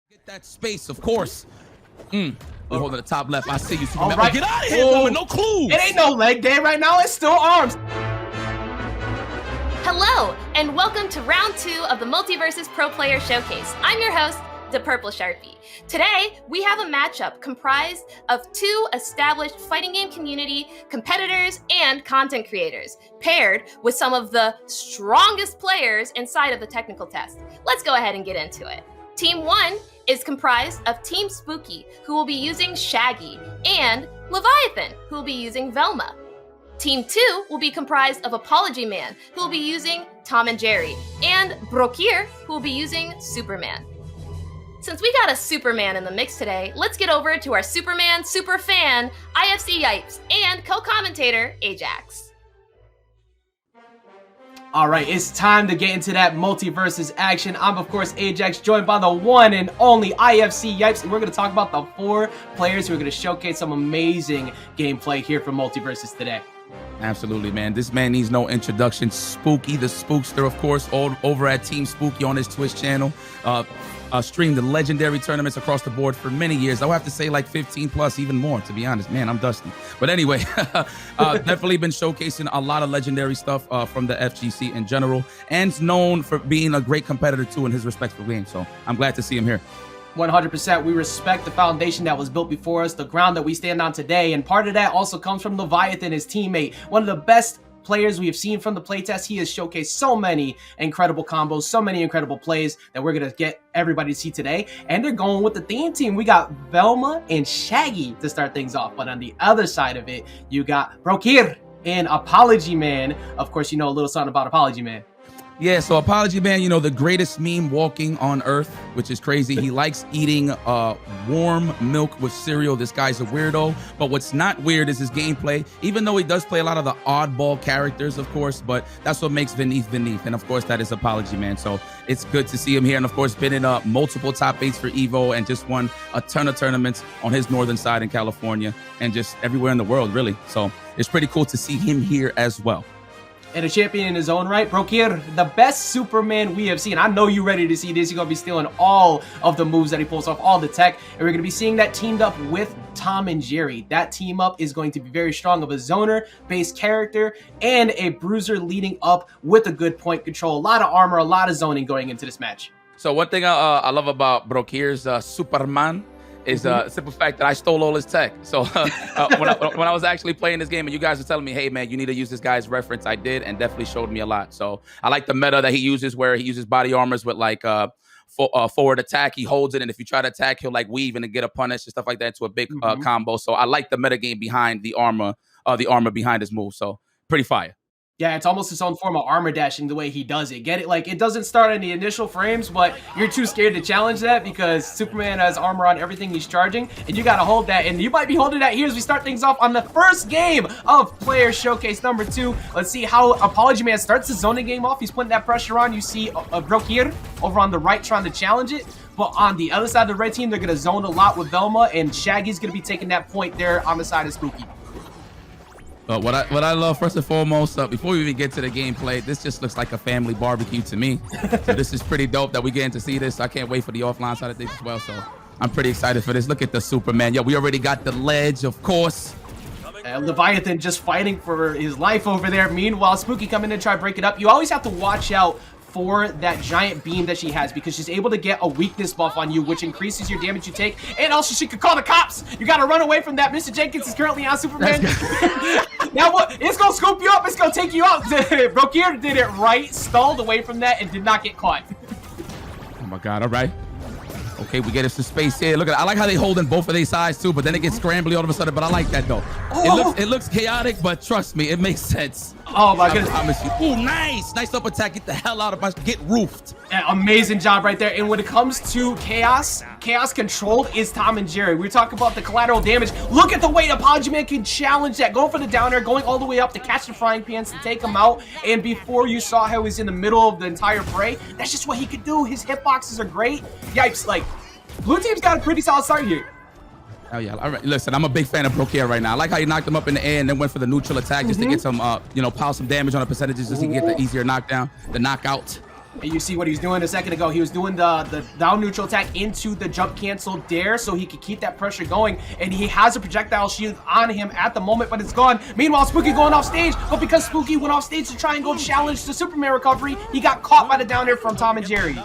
Get that space, of course. We're holding the top left. I see you, Superman. All right. Get out of here with no clues. It ain't no leg day right now. It's still arms. Hello, and welcome to round 2 of the MultiVersus Pro Player Showcase. I'm your host, the Purple Sharpie. Today, we have a matchup comprised of 2 established fighting game community competitors and content creators, paired with some of the strongest players inside of the technical test. Let's go ahead and get into it. Team 1 is comprised of Team Spooky, who will be using Shaggy, and Leviathan, who will be using Velma. Team 2 will be comprised of ApologyMan, who will be using Tom and Jerry, and Brokkr, who will be using Superman. Since we got a Superman in the mix today, let's get over to our Superman superfan, IFC YipeS, and co-commentator, AJAX. All right, it's time to get into that MultiVersus action. I'm, of course, AJAX, joined by the one and only IFC YipeS, and we're going to talk about the 4 players who are going to showcase some amazing gameplay here for MultiVersus today. Absolutely, man. This man needs no introduction. Spooky, the spookster, of course, all over at Team Spooky on his Twitch channel. Streamed the legendary tournaments across the board for many years. I'll have to say like 15 plus, even more, to be honest. Man, I'm dusty. But anyway, definitely been showcasing a lot of legendary stuff from the FGC in general, and known for being a great competitor too in his respectful game. So I'm glad to see him here. 100%. We respect the foundation that was built before us, the ground that we stand on today, and part of that also comes from Leviathan, his teammate. One of the best players we have seen from the playtest. He has showcased so many incredible combos, so many incredible plays that we're going to get everybody to see today. And they're going with the theme team. We got Velma and Shaggy to start things off. But on the other side of it, you got Brokkr and ApologyMan. Of course, you know a little something about ApologyMan. Yeah, so ApologyMan, you know, the greatest meme walking on earth, which is crazy. He likes eating warm milk with cereal. This guy's a weirdo. But what's not weird is his gameplay, even though he does play a lot of the oddball characters, of course, but that's what makes Beneath. And of course, that is ApologyMan. So it's good to see him here. And of course, been in multiple top 8s for Evo and just won a ton of tournaments on his northern side in California and just everywhere in the world, really. So it's pretty cool to see him here as well. And a champion in his own right, Brokkr, the best Superman we have seen. I know you're ready to see this. You're going to be stealing all of the moves that he pulls off, all the tech. And we're going to be seeing that teamed up with Tom and Jerry. That team up is going to be very strong of a zoner-based character and a bruiser leading up with a good point control. A lot of armor, a lot of zoning going into this match. So one thing I love about Brokkr's Superman is the simple fact that I stole all his tech. So when I was actually playing this game and you guys were telling me, hey, man, you need to use this guy's reference, I did, and definitely showed me a lot. So I like the meta that he uses where he uses body armors with like forward attack. He holds it, and if you try to attack, he'll like weave and get a punish and stuff like that into a big combo. So I like the meta game behind the armor behind his move. So pretty fire. Yeah, it's almost its own form of armor dashing the way he does it. Get it? Like, it doesn't start in the initial frames, but you're too scared to challenge that because Superman has armor on everything he's charging, and you gotta hold that. And you might be holding that here as we start things off on the first game of Player Showcase number 2. Let's see how ApologyMan starts the zoning game off. He's putting that pressure on. You see Brokkr over on the right trying to challenge it. But on the other side of the red team, they're gonna zone a lot with Velma, and Shaggy's gonna be taking that point there on the side of Spooky. What I love, first and foremost, before we even get to the gameplay, this just looks like a family barbecue to me. So this is pretty dope that we getting to see this. I can't wait for the offline side of things as well. So I'm pretty excited for this. Look at the Superman. Yeah, we already got the ledge, of course. Leviathan just fighting for his life over there. Meanwhile, Spooky coming in to try to break it up. You always have to watch out for that giant beam that she has because she's able to get a weakness buff on you, which increases your damage you take, and also she could call the cops. You got to run away from that. Mr. Jenkins is currently on Superman. Now what? It's gonna scoop you up. It's gonna take you out. Brokkr did it right, stalled away from that, and did not get caught. Oh my God! All right. Okay, we get us some space here. Look at, I like how they hold in both of their sides too, but then it gets scrambly all of a sudden. But I like that though. Oh. It looks chaotic, but trust me, it makes sense. Oh my goodness. I promise you. Ooh, nice up attack. Get the hell out of my, get roofed. Yeah, amazing job right there. And when it comes to chaos controlled is Tom and Jerry. We talk about the collateral damage. Look at the way ApologyMan can challenge that. Going for the down air, going all the way up to catch the frying pans to take him out. And before you saw how he's in the middle of the entire fray, that's just what he could do. His hitboxes are great. Yipes, like, blue team's got a pretty solid start here. Oh yeah, all right. Listen, I'm a big fan of Brokkr right now. I like how he knocked him up in the air and then went for the neutral attack just to get some, pile some damage on the percentages just to get the easier knockdown, the knockout. And you see what he's doing a second ago. He was doing the down neutral attack into the jump cancel dare so he could keep that pressure going. And he has a projectile shield on him at the moment, but it's gone. Meanwhile, Spooky going off stage, but because Spooky went off stage to try and go challenge the Superman recovery, he got caught by the down air from Tom and Jerry.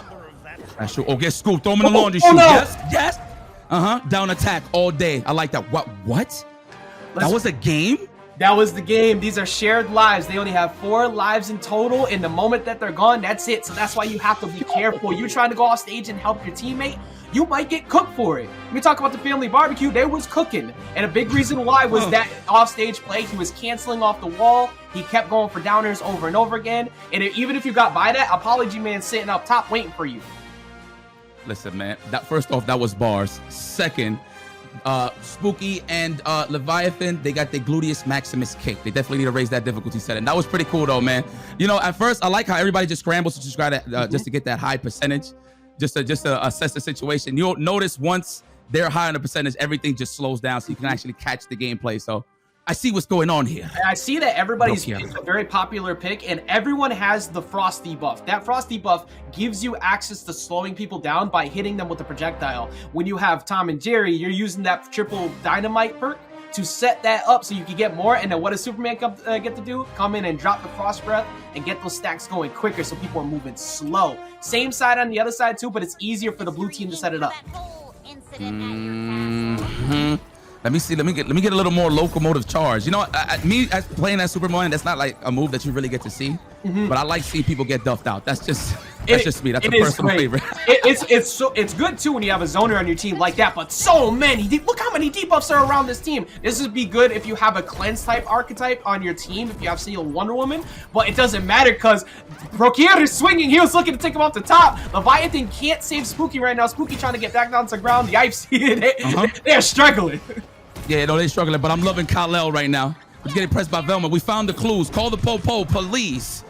That's true. Oh, get scooped. Throw him in the laundry chute. No. Yes, yes. Down attack all day. I like that. What? That was a game? That was the game. These are shared lives. They only have 4 lives in total. In the moment that they're gone, that's it. So that's why you have to be careful. You're trying to go off stage and help your teammate, you might get cooked for it. When we talk about the family barbecue, they was cooking. And a big reason why was that off-stage play. He was canceling off the wall. He kept going for downers over and over again. And even if you got by that, ApologyMan sitting up top waiting for you. Listen, man. First off, that was bars. Second, Spooky and Leviathan, they got their gluteus maximus kick. They definitely need to raise that difficulty setting. That was pretty cool though, man. You know, at first I like how everybody just scrambles to just try to just to get that high percentage, just to assess the situation. You'll notice once they're high on the percentage, everything just slows down so you can actually catch the gameplay. So I see what's going on here. I see that everybody's it's a very popular pick, and everyone has the Frost debuff. That Frost debuff gives you access to slowing people down by hitting them with a projectile. When you have Tom and Jerry, you're using that triple dynamite perk to set that up so you can get more. And then what does Superman get to do? Come in and drop the Frost Breath and get those stacks going quicker so people are moving slow. Same side on the other side too, but it's easier for the blue team to set it up. Let me see. Let me get a little more locomotive charge. You know, me as playing as Superman, that's not like a move that you really get to see. But I like seeing people get duffed out. That's just me. That's a personal favorite. It's good too when you have a zoner on your team like that. But so many. Look how many debuffs are around this team. This would be good if you have a cleanse type archetype on your team. If you have say a Wonder Woman, but it doesn't matter because Brokkr is swinging. He was looking to take him off the top. Leviathan can't save Spooky right now. Spooky trying to get back down to the ground. The IFC they're struggling. Yeah, no, they're struggling, but I'm loving Kal-El right now. He's getting pressed by Velma. We found the clues. Call the po-po police.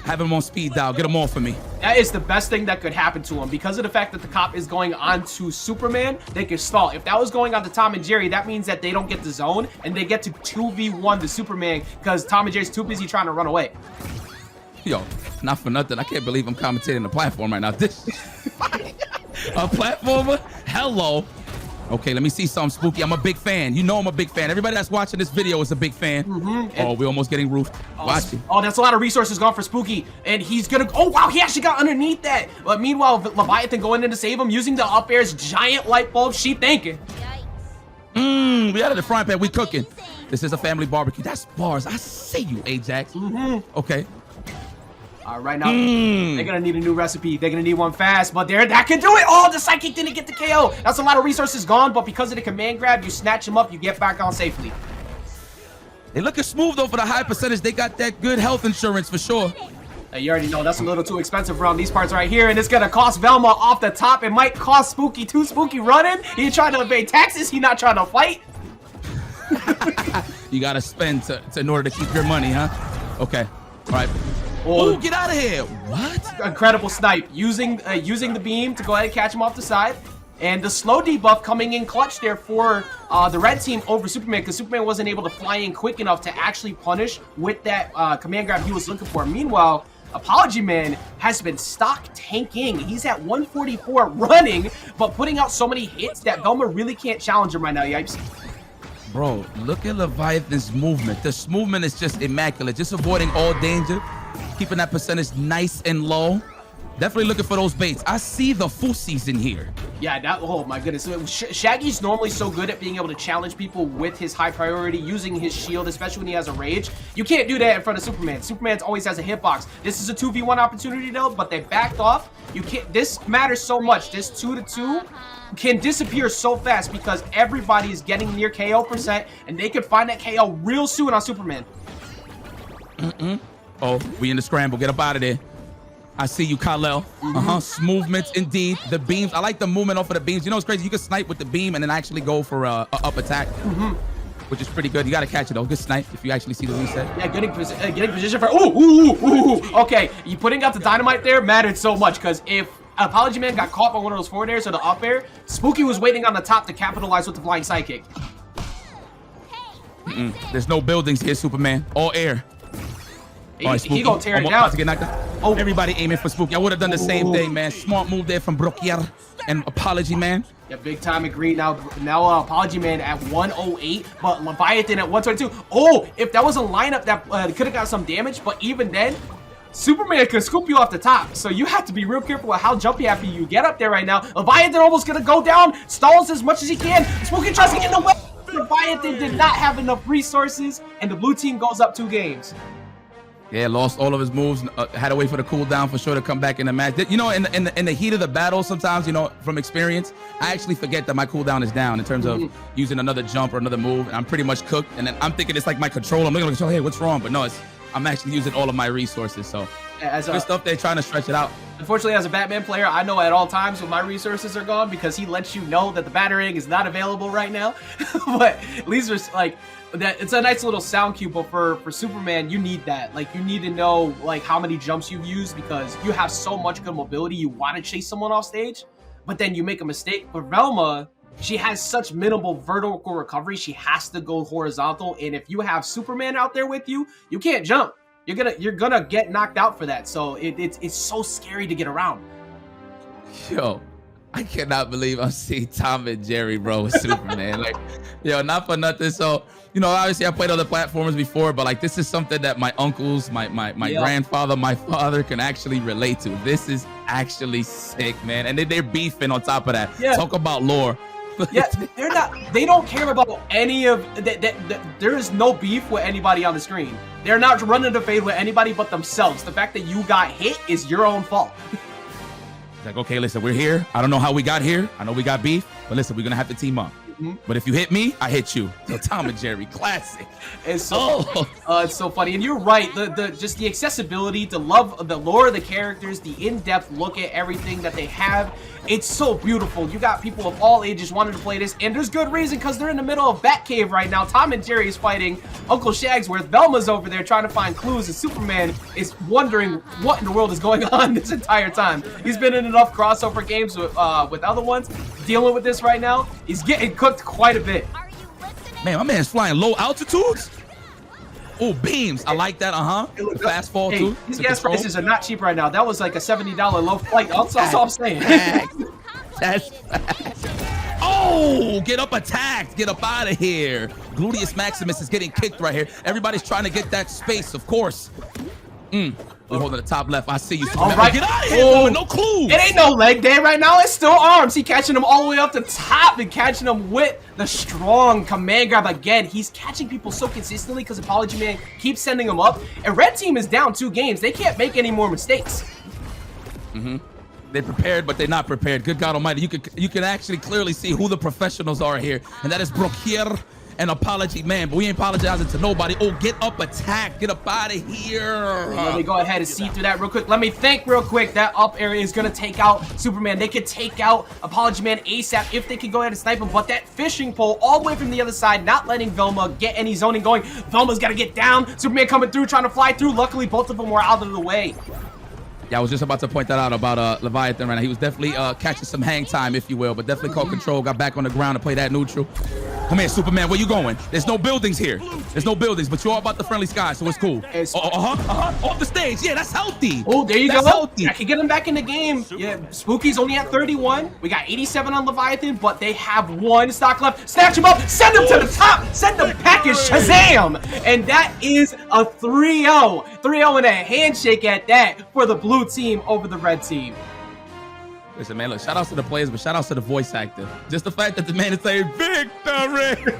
Have him on speed dial. Get him off for me. That is the best thing that could happen to him. Because of the fact that the cop is going on to Superman, they can stall. If that was going on to Tom and Jerry, that means that they don't get the zone, and they get to 2v1 the Superman because Tom and Jerry's too busy trying to run away. Yo, not for nothing. I can't believe I'm commentating the platform right now. This a platformer? Hello. Okay, let me see something, Spooky. I'm a big fan. You know I'm a big fan. Everybody that's watching this video is a big fan. Oh, we're almost getting roofed. Watch it. Oh, that's a lot of resources gone for Spooky. And he's gonna... Oh, wow, he actually got underneath that. But meanwhile, Leviathan going in to save him using the up air's giant light bulb. She thinking. We out of the frying pan. We cooking. This is a family barbecue. That's bars. I see you, AJAX. Okay. Right now, they're gonna need a new recipe. They're gonna need one fast, but that can do it. Oh, the psychic didn't get the KO. That's a lot of resources gone, but because of the command grab, you snatch him up, you get back on safely. They looking smooth though for the high percentage. They got that good health insurance for sure. You already know that's a little too expensive around these parts right here, and it's gonna cost Velma off the top. It might cost Spooky too. Spooky running. He trying to evade taxes. He not trying to fight. You gotta spend in order to keep your money, huh? Okay. All right. Oh, get out of here. What? Incredible snipe. Using the beam to go ahead and catch him off the side. And the slow debuff coming in clutch there for the red team over Superman, because Superman wasn't able to fly in quick enough to actually punish with that command grab he was looking for. Meanwhile, ApologyMan has been stock tanking. He's at 144 running, but putting out so many hits that Velma really can't challenge him right now, Yipes. Bro, look at Leviathan's movement. This movement is just immaculate. Just avoiding all danger. Keeping that percentage nice and low. Definitely looking for those baits. I see the fusies in here. Yeah, oh my goodness. Shaggy's normally so good at being able to challenge people with his high priority, using his shield, especially when he has a rage. You can't do that in front of Superman. Superman always has a hitbox. This is a 2v1 opportunity though, but they backed off. You can't. This matters so much. This 2-2 can disappear so fast because everybody is getting near KO percent, and they could find that KO real soon on Superman. Oh, we in the scramble. Get up out of there. I see you, Kal-El. Movements indeed. The beams. I like the movement off of the beams. You know what's crazy? You can snipe with the beam and then actually go for a up attack, which is pretty good. You got to catch it though. Good snipe if you actually see the reset. Yeah, getting position for. Okay, you putting out the dynamite there mattered so much because if ApologyMan got caught by one of those forward airs or the up air, Spooky was waiting on the top to capitalize with the flying sidekick. There's no buildings here, Superman. All air. He gonna tear it down. About to get knocked out. Oh, everybody aiming for Spooky. I would have done the same thing, man. Smart move there from Brokkr and ApologyMan. Yeah, big time agree. Now ApologyMan at 108, but Leviathan at 122. Oh, if that was a lineup that could have got some damage, but even then, Superman could scoop you off the top. So you have to be real careful with how jumpy happy you get up there right now. Leviathan almost gonna go down, stalls as much as he can. Spooky tries to get in the way. Leviathan did not have enough resources, and the blue team goes up 2 games. Yeah, lost all of his moves. Had to wait for the cooldown for sure to come back in the match. You know, in the heat of the battle, sometimes, you know, from experience, I actually forget that my cooldown is down in terms of using another jump or another move. And I'm pretty much cooked. And then I'm thinking it's like my control. I'm looking at the control, hey, what's wrong? But no, I'm actually using all of my resources. So good stuff. They're trying to stretch it out. Unfortunately, as a Batman player, I know at all times when my resources are gone because he lets you know that the battering is not available right now. But at least there's like that. It's a nice little sound cue, but for Superman, you need that. Like, you need to know like how many jumps you've used because you have so much good mobility. You want to chase someone off stage, but then you make a mistake. For Velma, she has such minimal vertical recovery. She has to go horizontal, and if you have Superman out there with you, you can't jump. You're gonna get knocked out for that. So it's so scary to get around. Yo, I cannot believe I'm seeing Tom and Jerry, bro, with Superman. Like, yo, not for nothing. So, you know, obviously I played other platforms before, but like this is something that my uncles, my grandfather, my father can actually relate to. This is actually sick, man. And they're beefing on top of that. Yeah. Talk about lore. Yeah, they don't care about any of that. There is no beef with anybody on the screen. They're not running the fade with anybody but themselves. The fact that you got hit is your own fault. It's like, okay, listen, we're here. I don't know how we got here. I know we got beef, but listen, we're gonna have to team up. But if you hit me, I hit you. So Tom and Jerry, classic. It's so funny, and you're right. Just the accessibility, the love, the lore of the characters, the in-depth look at everything that they have. It's so beautiful. You got people of all ages wanting to play this, and there's good reason because they're in the middle of Batcave right now. Tom and Jerry is fighting Uncle Shagsworth. Velma's over there trying to find clues, and Superman is wondering what in the world is going on this entire time. He's been in enough crossover games with other ones. Dealing with this right now, he's getting cooked quite a bit. Man, my man's flying low altitudes. Oh, beams. I like that. Fast fall too. These gas prices are not cheap right now. That was like a $70 low flight. That's all I'm saying. That's oh, get up attacked. Get up out of here. Gluteus Maximus is getting kicked right here. Everybody's trying to get that space, of course. We're holding the top left. I see you. All right. Get out of here, with no clues. It ain't no leg day right now. It's still arms. He catching them all the way up the top and catching them with the strong command grab again. He's catching people so consistently because ApologyMan keeps sending them up. And red team is down 2 games. They can't make any more mistakes. They're prepared, but they're not prepared. Good God Almighty, you can actually clearly see who the professionals are here, and that is Brokkr and ApologyMan, but we ain't apologizing to nobody. Oh, get up attack. Get up out of here. Let me go ahead and see through that real quick. Let me think real quick. That up area is going to take out Superman. They could take out ApologyMan ASAP if they could go ahead and snipe him, but that fishing pole all the way from the other side, not letting Velma get any zoning going. Velma's got to get down. Superman coming through, trying to fly through. Luckily, both of them were out of the way. Yeah, I was just about to point that out about Leviathan right now. He was definitely catching some hang time, if you will, but definitely caught control, got back on the ground to play that neutral. Come here, Superman, where you going? There's no buildings here. There's no buildings, but you're all about the friendly sky, so it's cool. Off the stage. Yeah, that's healthy. Oh, there you go. Healthy. I can get him back in the game. Yeah, Spooky's only at 31. We got 87 on Leviathan, but they have 1 stock left. Snatch him up. Send him to the top. Send the package. Shazam! And that is a 3-0. 3-0 and a handshake at that for the blue team over the red team. Listen, man, look, shout outs to the players, but shout outs to the voice actor. Just the fact that the man is saying victory.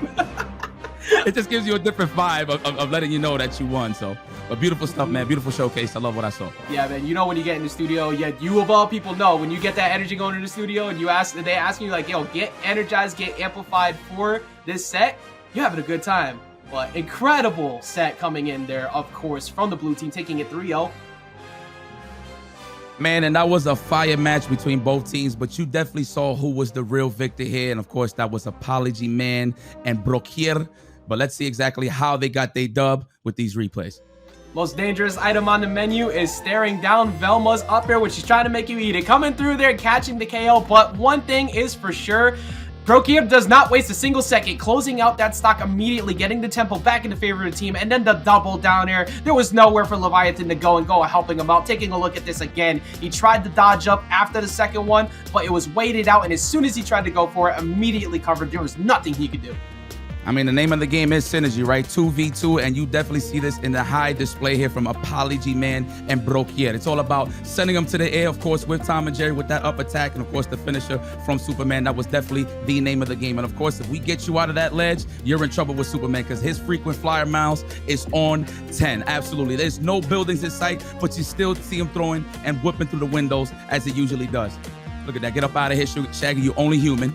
It just gives you a different vibe of letting you know that you won. So, but beautiful stuff, man. Beautiful showcase. I love what I saw. Yeah, man. You know when you get in the studio, you of all people know when you get that energy going in the studio and they ask you like, yo, get energized, get amplified for this set. You're having a good time. But incredible set coming in there, of course, from the blue team, taking it 3-0. Man, and that was a fire match between both teams, but you definitely saw who was the real victor here. And of course, that was ApologyMan and Brokkr. But let's see exactly how they got their dub with these replays. Most dangerous item on the menu is staring down Velma's up air, which she's trying to make you eat it. Coming through there, catching the KO. But one thing is for sure, Brokkr does not waste a single second, closing out that stock immediately, getting the tempo back in the favor of the team, and then the double down air. There was nowhere for Leviathan to go helping him out. Taking a look at this again, he tried to dodge up after the second one, but it was waited out, and as soon as he tried to go for it, immediately covered. There was nothing he could do. I mean, the name of the game is synergy, right? 2v2, and you definitely see this in the high display here from ApologyMan and Brokkr. It's all about sending them to the air, of course, with Tom and Jerry with that up attack, and of course, the finisher from Superman. That was definitely the name of the game. And of course, if we get you out of that ledge, you're in trouble with Superman because his frequent flyer miles is on 10. Absolutely. There's no buildings in sight, but you still see him throwing and whipping through the windows as he usually does. Look at that. Get up out of here, Shaggy. You're only human.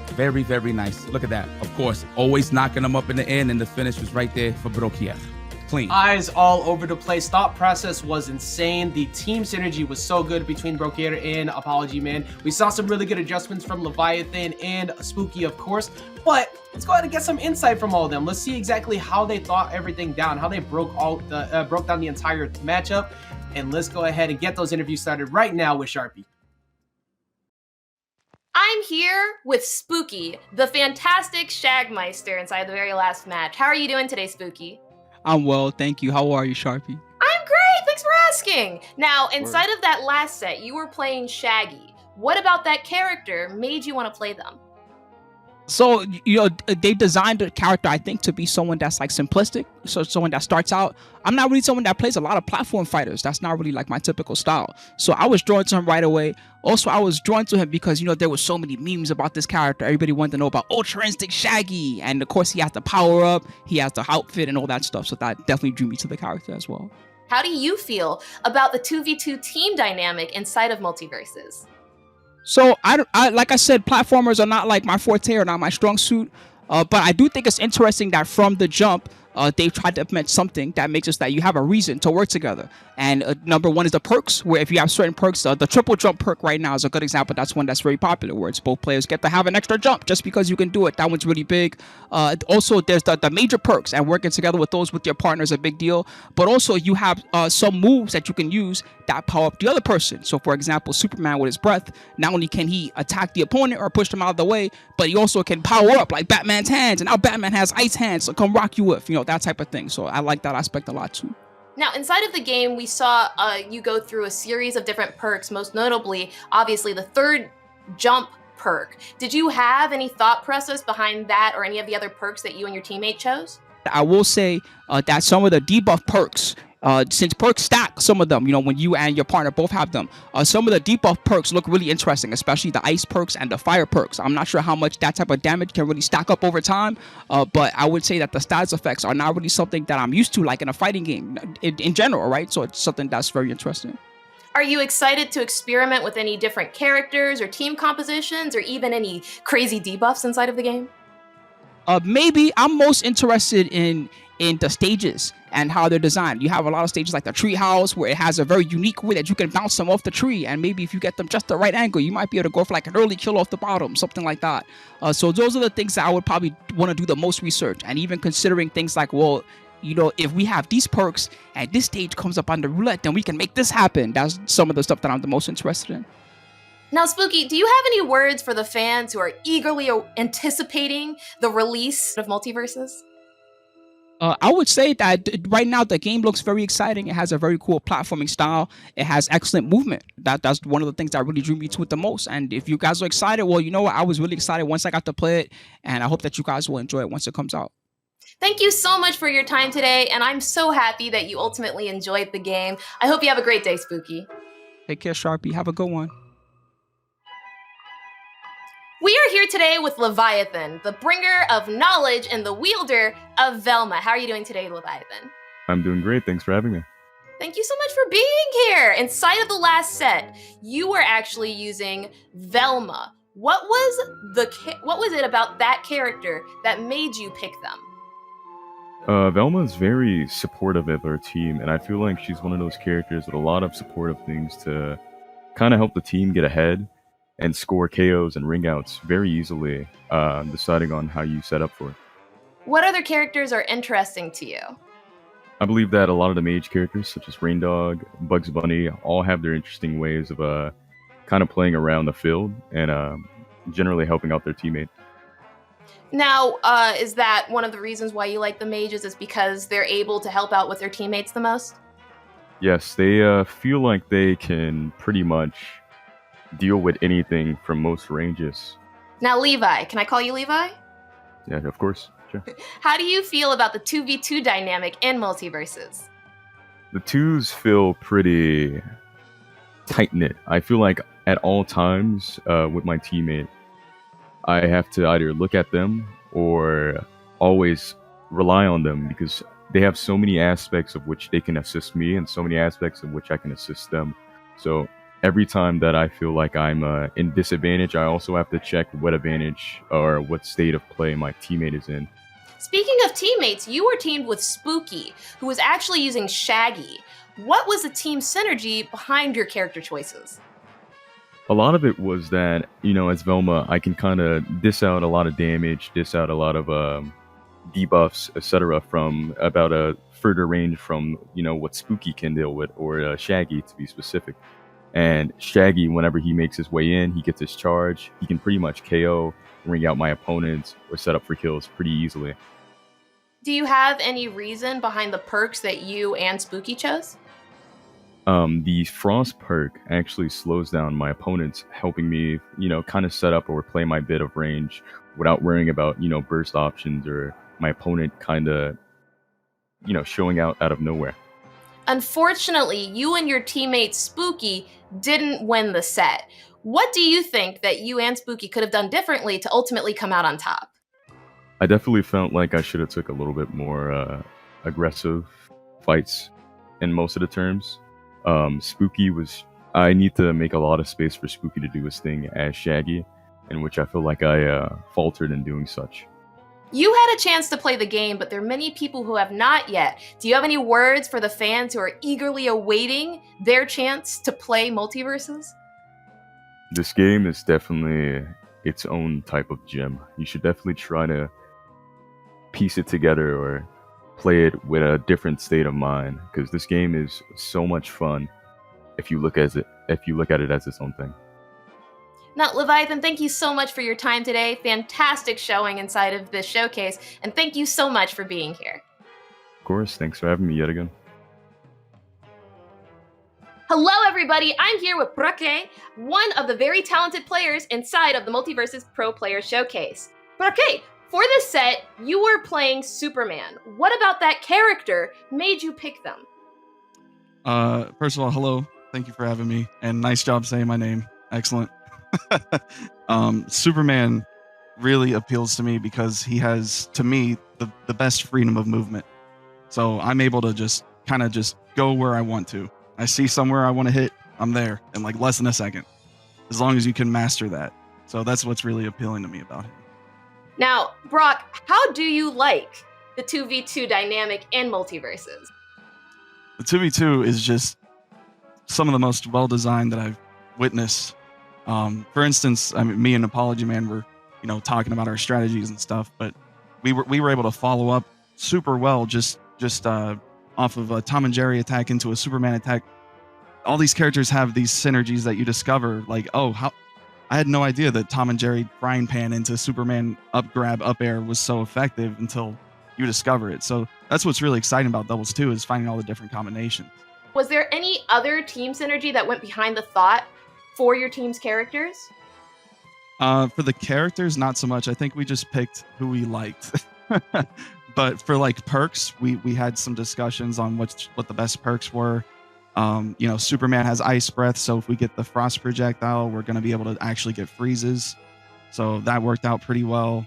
Very, very nice. Look at that. Of course, always knocking them up in the end, and the finish was right there for Brokkr. Clean. Eyes all over the place. Thought process was insane. The team synergy was so good between Brokkr and ApologyMan. We saw some really good adjustments from Leviathan and Spooky, of course. But let's go ahead and get some insight from all of them. Let's see exactly how they thought everything down, how they broke down the entire matchup. And let's go ahead and get those interviews started right now with Sharpie. I'm here with Spooky, the fantastic Shagmeister inside the very last match. How are you doing today, Spooky? I'm well, thank you. How are you, Sharpie? I'm great, thanks for asking. Now, inside of that last set, you were playing Shaggy. What about that character made you want to play them? So, they designed the character, I think, to be someone that's like simplistic. So someone that starts out. I'm not really someone that plays a lot of platform fighters. That's not really like my typical style. So I was drawn to him right away. Also, I was drawn to him because, there were so many memes about this character. Everybody wanted to know about Ultra Instinct Shaggy. And of course, he has the power up, he has the outfit and all that stuff. So that definitely drew me to the character as well. How do you feel about the 2v2 team dynamic inside of MultiVersus? So I like I said, platformers are not like my forte or not my strong suit. But I do think it's interesting that from the jump, they've tried to implement something that makes us that you have a reason to work together. And number one is the perks, where if you have certain perks, the triple jump perk right now is a good example. That's one that's very popular, where it's both players get to have an extra jump just because you can do it. That one's really big. Also, there's the major perks, and working together with those with your partner is a big deal. But also, you have some moves that you can use that power up the other person. So, for example, Superman with his breath, not only can he attack the opponent or push them out of the way, but he also can power up like Batman's hands, and now Batman has ice hands, so come rock you with, that type of thing. So I like that aspect a lot too. Now, inside of the game, we saw you go through a series of different perks, most notably, obviously, the third jump perk. Did you have any thought process behind that or any of the other perks that you and your teammate chose? I will say that some of the debuff perks, since perks stack, some of them, when you and your partner both have them, some of the debuff perks look really interesting, especially the ice perks and the fire perks. I'm not sure how much that type of damage can really stack up over time, but I would say that the status effects are not really something that I'm used to, like in a fighting game in general, right? So it's something that's very interesting. Are you excited to experiment with any different characters or team compositions or even any crazy debuffs inside of the game? Maybe I'm most interested in the stages and how they're designed. You have a lot of stages like the tree house, where it has a very unique way that you can bounce them off the tree, and maybe if you get them just the right angle, you might be able to go for like an early kill off the bottom, something like that. So those are the things that I would probably want to do the most research, and even considering things like, well, if we have these perks and this stage comes up on the roulette, then we can make this happen. That's some of the stuff that I'm the most interested in. Now, Spooky, do you have any words for the fans who are eagerly anticipating the release of MultiVersus? I would say that right now the game looks very exciting. It has a very cool platforming style. It has excellent movement. That's one of the things that really drew me to it the most. And if you guys are excited, well, I was really excited once I got to play it, and I hope that you guys will enjoy it once it comes out. Thank you so much for your time today, and I'm so happy that you ultimately enjoyed the game. I hope you have a great day, Spooky. Take care, Sharpie. Have a good one. We are here today with Leviathan, the bringer of knowledge and the wielder of Velma. How are you doing today, Leviathan? I'm doing great. Thanks for having me. Thank you so much for being here. Inside of the last set, you were actually using Velma. What was it about that character that made you pick them? Velma is very supportive of her team, and I feel like she's one of those characters with a lot of supportive things to kind of help the team get ahead and score KOs and ring outs very easily, deciding on how you set up for it. What other characters are interesting to you? I believe that a lot of the mage characters, such as Raindog, Bugs Bunny, all have their interesting ways of kind of playing around the field and generally helping out their teammate. Now, is that one of the reasons why you like the mages, is because they're able to help out with their teammates the most? Yes, they feel like they can pretty much deal with anything from most ranges. Now, Levi, can I call you Levi? Yeah, of course. Sure. How do you feel about the 2v2 dynamic in MultiVersus? The twos feel pretty tight-knit. I feel like at all times with my teammate, I have to either look at them or always rely on them, because they have so many aspects of which they can assist me and so many aspects of which I can assist them. So every time that I feel like I'm in disadvantage, I also have to check what advantage or what state of play my teammate is in. Speaking of teammates, you were teamed with Spooky, who was actually using Shaggy. What was the team synergy behind your character choices? A lot of it was that, as Velma, I can kind of dish out a lot of damage, dish out a lot of debuffs, etc. from about a further range from, what Spooky can deal with, or Shaggy to be specific. And Shaggy, whenever he makes his way in, he gets his charge. He can pretty much KO, ring out my opponents, or set up for kills pretty easily. Do you have any reason behind the perks that you and Spooky chose? The Frost perk actually slows down my opponents, helping me, kind of set up or play my bit of range without worrying about, burst options or my opponent kind of, showing out of nowhere. Unfortunately, you and your teammate Spooky didn't win the set. What do you think that you and Spooky could have done differently to ultimately come out on top? I definitely felt like I should have took a little bit more aggressive fights in most of the terms. I need to make a lot of space for Spooky to do his thing as Shaggy, in which I feel like I faltered in doing such. You had a chance to play the game, but there are many people who have not yet. Do you have any words for the fans who are eagerly awaiting their chance to play MultiVersus? This game is definitely its own type of gem. You should definitely try to piece it together or play it with a different state of mind, because this game is so much fun if you look at it as its own thing. Now, Leviathan, thank you so much for your time today. Fantastic showing inside of this showcase, and thank you so much for being here. Of course, thanks for having me yet again. Hello, everybody. I'm here with Brokkr, one of the very talented players inside of the MultiVersus Pro Player Showcase. Brokkr, for this set, you were playing Superman. What about that character made you pick them? First of all, hello. Thank you for having me, and nice job saying my name. Excellent. Superman really appeals to me because he has, to me, the best freedom of movement. So I'm able to just go where I want to. I see somewhere I want to hit, I'm there in like less than a second, as long as you can master that. So that's what's really appealing to me about him. Now, Brock, how do you like the 2v2 dynamic in MultiVersus? The 2v2 is just some of the most well-designed that I've witnessed. For instance, I mean, me and ApologyMan were, talking about our strategies and stuff, but we were able to follow up super well just off of a Tom and Jerry attack into a Superman attack. All these characters have these synergies that you discover, like, I had no idea that Tom and Jerry frying pan into Superman up grab up air was so effective until you discover it. So that's what's really exciting about Doubles 2, is finding all the different combinations. Was there any other team synergy that went behind the thought for your team's characters? For the characters, not so much. I think we just picked who we liked. But for like perks, we had some discussions on what the best perks were. Superman has ice breath, so if we get the frost projectile, we're going to be able to actually get freezes. So that worked out pretty well.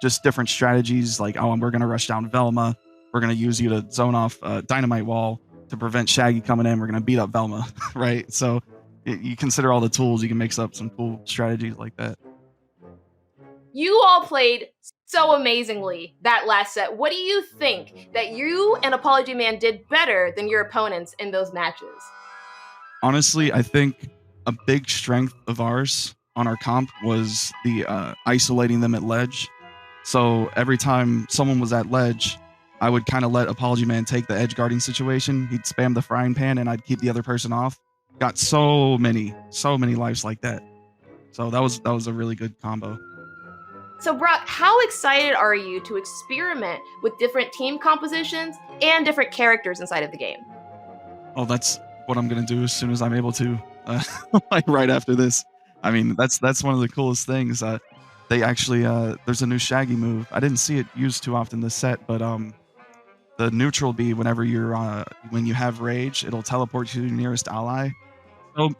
Just different strategies, like, we're going to rush down Velma. We're going to use you to zone off dynamite wall to prevent Shaggy coming in. We're going to beat up Velma, right? So you consider all the tools, you can mix up some cool strategies like that. You all played so amazingly that last set. What do you think that you and ApologyMan did better than your opponents in those matches? Honestly, I think a big strength of ours on our comp was the isolating them at ledge. So every time someone was at ledge, I would kind of let ApologyMan take the edge guarding situation. He'd spam the frying pan and I'd keep the other person off. Got so many lives like that. So that was a really good combo. So, Brock, how excited are you to experiment with different team compositions and different characters inside of the game? Oh, that's what I'm gonna do as soon as I'm able to, like right after this. I mean, that's one of the coolest things. They actually there's a new Shaggy move. I didn't see it used too often this set, but the neutral B whenever you're when you have rage, it'll teleport to your nearest ally.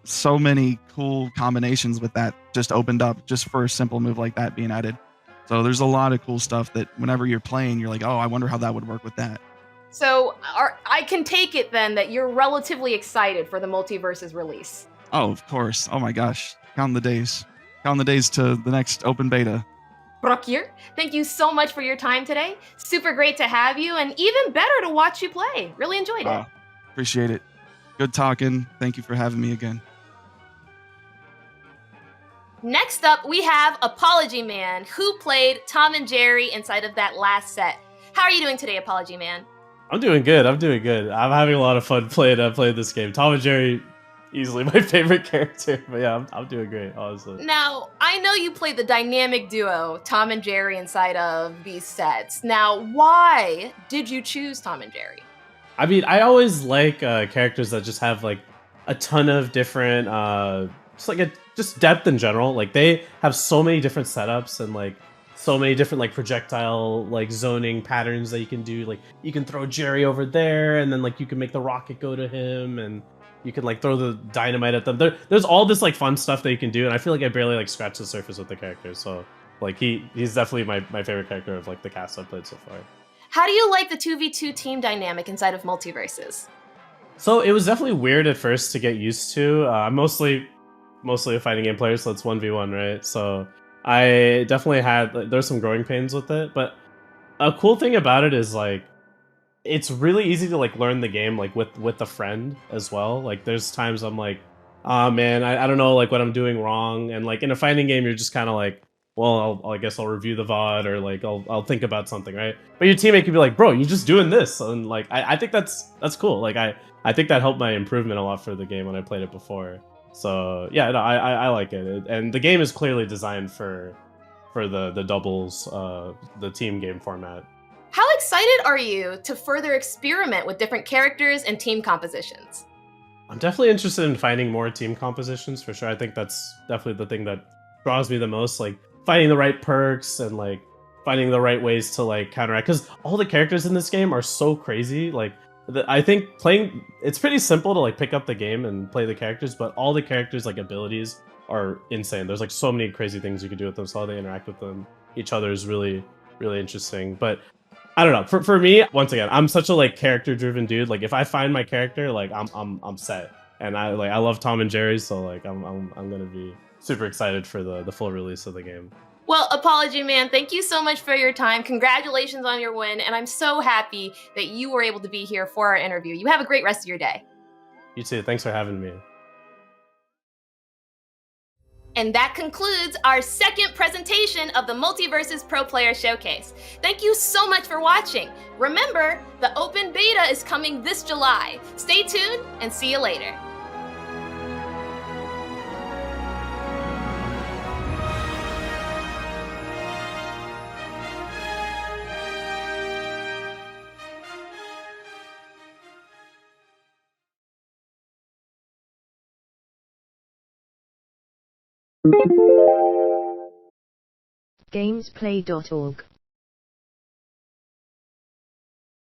So many cool combinations with that just opened up just for a simple move like that being added. So there's a lot of cool stuff that whenever you're playing, you're like, oh, I wonder how that would work with that. So, I can take it then that you're relatively excited for the MultiVersus release. Oh, of course. Oh my gosh. Counting the days. Counting the days to the next open beta. Brokkr, thank you so much for your time today. Super great to have you, and even better to watch you play. Really enjoyed it. Appreciate it. Good talking. Thank you for having me again. Next up, we have ApologyMan, who played Tom and Jerry inside of that last set. How are you doing today, ApologyMan? I'm doing good. I'm having a lot of fun playing this game. Tom and Jerry, easily my favorite character. But yeah, I'm doing great, honestly. Now, I know you played the dynamic duo, Tom and Jerry, inside of these sets. Now, why did you choose Tom and Jerry? I mean, I always like characters that just have like a ton of different, just depth in general. Like they have so many different setups and like so many different like projectile like zoning patterns that you can do. Like you can throw Jerry over there, and then like you can make the rocket go to him, and you can like throw the dynamite at them. There's all this like fun stuff that you can do, and I feel like I barely like scratched the surface with the characters. So like he's definitely my favorite character of like the cast I've played so far. How do you like the 2v2 team dynamic inside of MultiVersus? So it was definitely weird at first to get used to. I'm mostly a fighting game player, so it's 1v1, right? So I definitely had there's some growing pains with it, but a cool thing about it is like it's really easy to like learn the game like with a friend as well. Like there's times I'm like, oh man, I don't know like what I'm doing wrong, and like in a fighting game you're just kind of like, well, I guess I'll review the VOD or like I'll think about something, right? But your teammate could be like, bro, you're just doing this, and like I think that's cool. Like I think that helped my improvement a lot for the game when I played it before. So yeah, no, I like it, and the game is clearly designed for the doubles, the team game format. How excited are you to further experiment with different characters and team compositions? I'm definitely interested in finding more team compositions for sure. I think that's definitely the thing that draws me the most, like finding the right perks and like finding the right ways to like counteract, because all the characters in this game are so crazy. Like I think it's pretty simple to like pick up the game and play the characters, but all the characters like abilities are insane. There's like so many crazy things you can do with them, so how they interact with each other is really, really interesting. But I don't know, for me, once again, I'm such a like character driven dude. Like if I find my character, like I'm set. And I love Tom and Jerry, so like I'm gonna be super excited for the full release of the game. Well, ApologyMan, thank you so much for your time. Congratulations on your win, and I'm so happy that you were able to be here for our interview. You have a great rest of your day. You too. Thanks for having me. And that concludes our second presentation of the MultiVersus Pro Player Showcase. Thank you so much for watching. Remember, the open beta is coming this July. Stay tuned and see you later. gamezplay.org